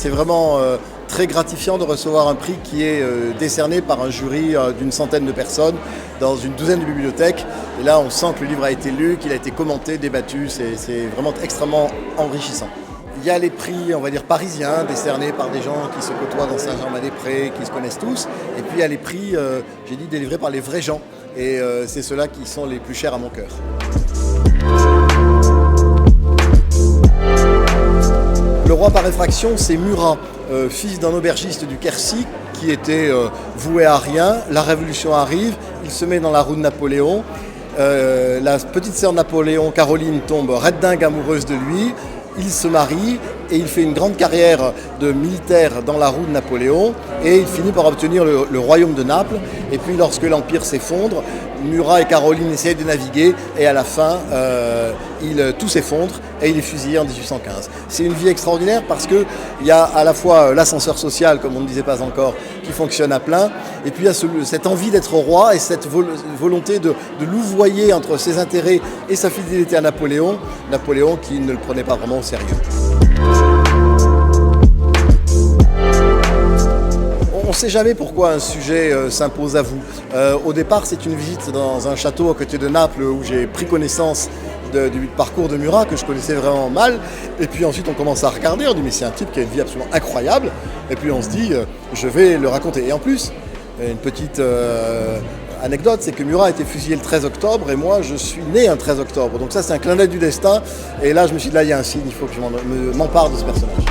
c'est vraiment très gratifiant de recevoir un prix qui est décerné par un jury d'une centaine de personnes dans une douzaine de bibliothèques. Et là, on sent que le livre a été lu, qu'il a été commenté, débattu. C'est vraiment extrêmement enrichissant. Il y a les prix, on va dire, parisiens, décernés par des gens qui se côtoient dans Saint-Germain-des-Prés, qui se connaissent tous. Et puis il y a les prix, j'ai dit, délivrés par les vrais gens. Et c'est ceux-là qui sont les plus chers à mon cœur. Le roi par effraction, c'est Murat, fils d'un aubergiste du Quercy qui était voué à rien. La Révolution arrive, il se met dans la roue de Napoléon. La petite sœur de Napoléon, Caroline, tombe red dingue amoureuse de lui. Il se marie et il fait une grande carrière de militaire dans la roue de Napoléon et il finit par obtenir le royaume de Naples. Et puis lorsque l'Empire s'effondre, Murat et Caroline essayent de naviguer et à la fin, tout s'effondre et il est fusillé en 1815. C'est une vie extraordinaire parce qu'il y a à la fois l'ascenseur social, comme on ne disait pas encore, qui fonctionne à plein, et puis il y a cette envie d'être roi et cette volonté de louvoyer entre ses intérêts et sa fidélité à Napoléon, Napoléon qui ne le prenait pas vraiment au sérieux. On ne sait jamais pourquoi un sujet s'impose à vous. Au départ, c'est une visite dans un château à côté de Naples où j'ai pris connaissance du parcours de Murat que je connaissais vraiment mal. Et puis ensuite, on commence à regarder, on dit mais c'est un type qui a une vie absolument incroyable. Et puis on se dit, je vais le raconter. Et en plus, une petite anecdote, c'est que Murat a été fusillé le 13 octobre et moi, je suis né un 13 octobre. Donc ça, c'est un clin d'œil du destin. Et là, je me suis dit, là, il y a un signe, il faut que je m'empare de ce personnage.